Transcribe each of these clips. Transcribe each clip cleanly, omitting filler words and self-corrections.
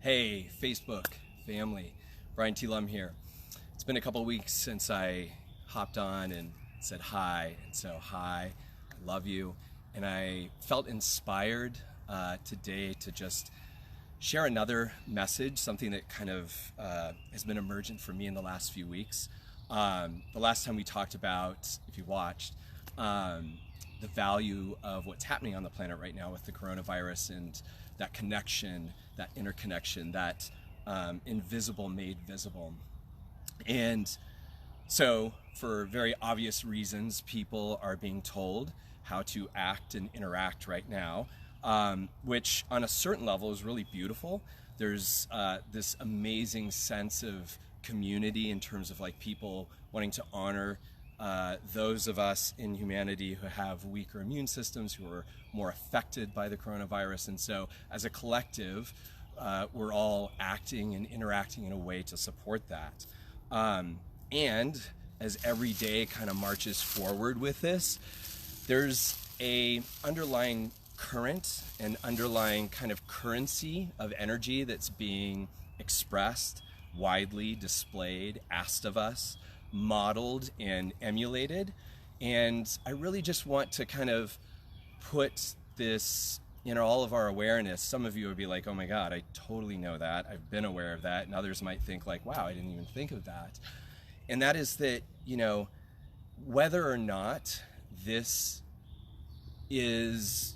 Hey, Facebook family, Brian T. Lum here. It's been a couple of weeks since I hopped on and said hi, and so hi, I love you. And I felt inspired today to just share another message, something that kind of has been emergent for me in the last few weeks. The last time we talked about, if you watched, the value of what's happening on the planet right now with the coronavirus and that connection, that interconnection, that invisible made visible. And so, for very obvious reasons, people are being told how to act and interact right now, which on a certain level is really beautiful. There's this amazing sense of community in terms of like people wanting to honor those of us in humanity who have weaker immune systems, who are more affected by the coronavirus. And so as a collective, we're all acting and interacting in a way to support that. And as every day kind of marches forward with this, there's a underlying current and underlying kind of currency of energy that's being expressed, widely displayed, asked of us, modeled and emulated. And I really just want to kind of put this in all of our awareness. Some of you would be like, oh my God, I totally know that. I've been aware of that. And others might think like, wow, I didn't even think of that. And that is that, whether or not this is,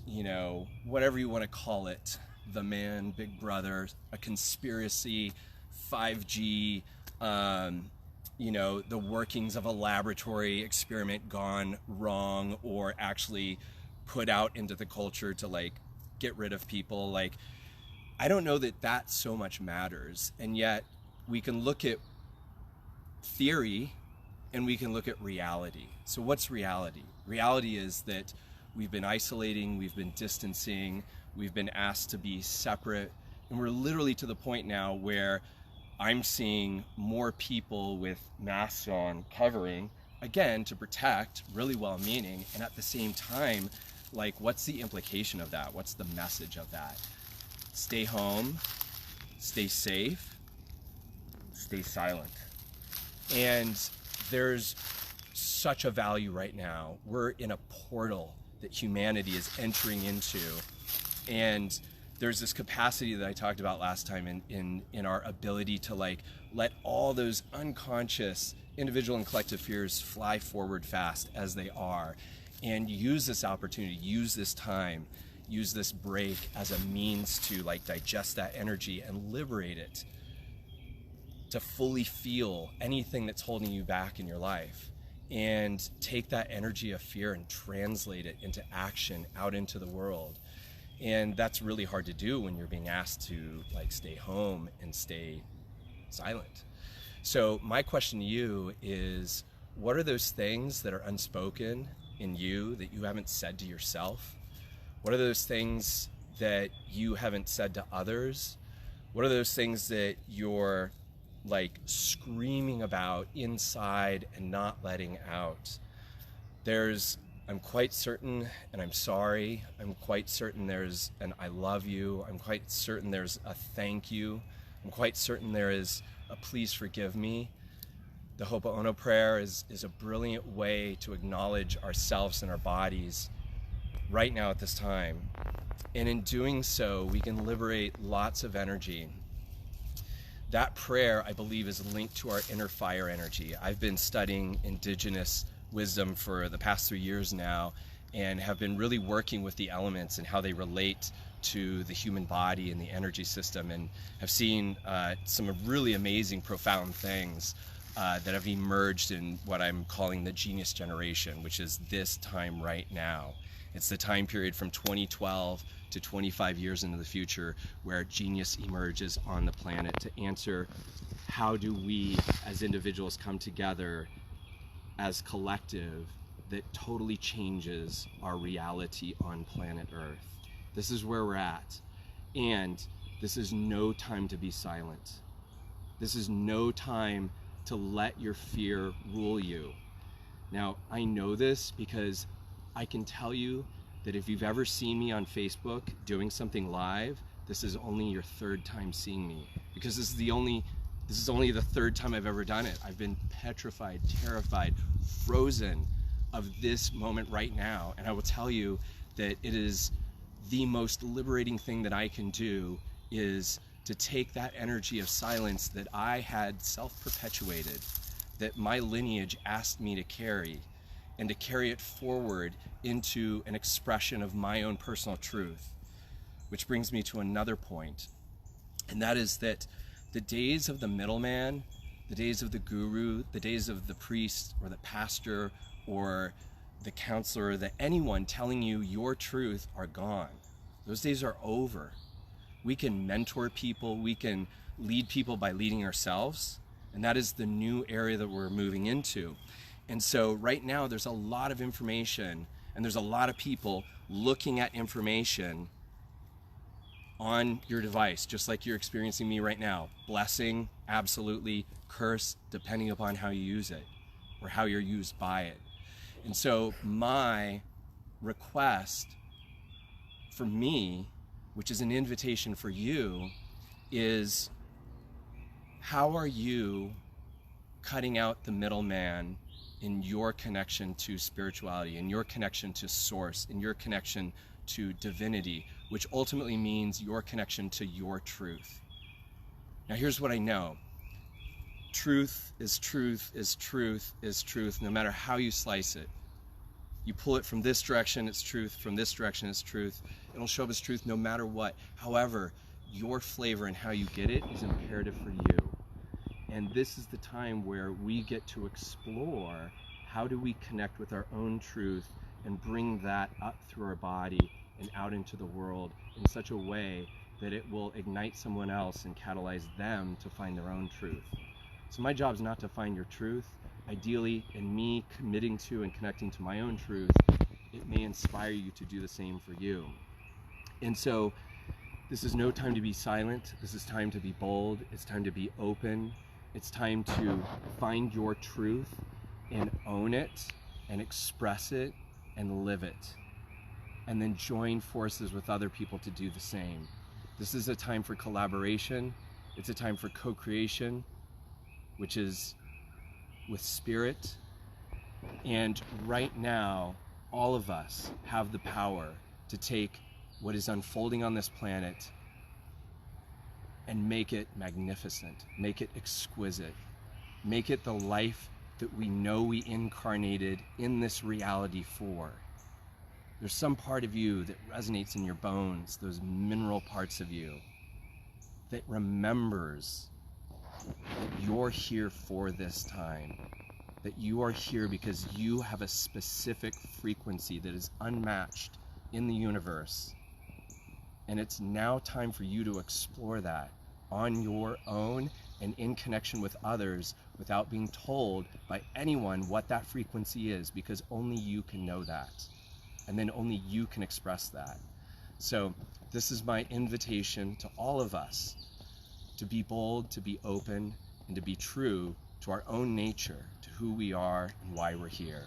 whatever you want to call it, the man, Big Brother, a conspiracy, 5G, the workings of a laboratory experiment gone wrong, or actually put out into the culture to like get rid of people. Like, I don't know that so much matters. And yet we can look at theory and we can look at reality. So what's reality? Reality is that we've been isolating, we've been distancing, we've been asked to be separate, and we're literally to the point now where I'm seeing more people with masks on, covering, again, to protect, really well-meaning, and at the same time, like, what's the implication of that? What's the message of that? Stay home, stay safe, stay silent. And there's such a value right now. We're in a portal that humanity is entering into, and there's this capacity that I talked about last time in our ability to like let all those unconscious individual and collective fears fly forward fast as they are, and use this opportunity, use this time, use this break as a means to like digest that energy and liberate it, to fully feel anything that's holding you back in your life, and take that energy of fear and translate it into action out into the world. And that's really hard to do when you're being asked to like stay home and stay silent. So my question to you is, what are those things that are unspoken in you that you haven't said to yourself? What are those things that you haven't said to others? What are those things that you're like screaming about inside and not letting out? I'm quite certain, and I'm sorry. I'm quite certain there's an I love you. I'm quite certain there's a thank you. I'm quite certain there is a please forgive me. The Ho'oponopono prayer is a brilliant way to acknowledge ourselves and our bodies right now at this time. And in doing so, we can liberate lots of energy. That prayer, I believe, is linked to our inner fire energy. I've been studying indigenous wisdom for the past 3 years now, and have been really working with the elements and how they relate to the human body and the energy system, and have seen some really amazing, profound things that have emerged in what I'm calling the genius generation, which is this time right now. It's the time period from 2012 to 25 years into the future where genius emerges on the planet to answer, how do we as individuals come together as collective that totally changes our reality on planet Earth. This is where we're at. And this is no time to be silent. This is no time to let your fear rule you. Now, I know this because I can tell you that if you've ever seen me on Facebook doing something live, this is only your third time seeing me, because this is only the third time I've ever done it. I've been petrified, terrified, frozen of this moment right now. And I will tell you that it is the most liberating thing that I can do, is to take that energy of silence that I had self-perpetuated, that my lineage asked me to carry, and to carry it forward into an expression of my own personal truth. Which brings me to another point, and that is that the days of the middleman, the days of the guru, the days of the priest or the pastor or the counselor, that anyone telling you your truth are gone. Those days are over. We can mentor people, we can lead people by leading ourselves, and that is the new area that we're moving into. And so right now there's a lot of information, and there's a lot of people looking at information on your device, just like you're experiencing me right now. Blessing, absolutely. Curse, depending upon how you use it or how you're used by it. And so my request for me, which is an invitation for you, is how are you cutting out the middleman in your connection to spirituality, in your connection to source, in your connection to divinity, which ultimately means your connection to your truth. Now here's what I know. Truth is truth is truth is truth, no matter how you slice it. You pull it from this direction, it's truth. From this direction, it's truth. It'll show up as truth no matter what. However, your flavor and how you get it is imperative for you. And this is the time where we get to explore how do we connect with our own truth and bring that up through our body and out into the world in such a way that it will ignite someone else and catalyze them to find their own truth. So my job is not to find your truth. Ideally, in me committing to and connecting to my own truth, it may inspire you to do the same for you. And so this is no time to be silent. This is time to be bold. It's time to be open. It's time to find your truth and own it and express it and live it. And then join forces with other people to do the same. This is a time for collaboration. It's a time for co-creation, which is with spirit. And right now, all of us have the power to take what is unfolding on this planet and make it magnificent, make it exquisite, make it the life that we know we incarnated in this reality for. There's some part of you that resonates in your bones, those mineral parts of you, that remembers that you're here for this time, that you are here because you have a specific frequency that is unmatched in the universe. And it's now time for you to explore that on your own and in connection with others without being told by anyone what that frequency is, because only you can know that. And then only you can express that. So this is my invitation to all of us to be bold, to be open, and to be true to our own nature, to who we are and why we're here.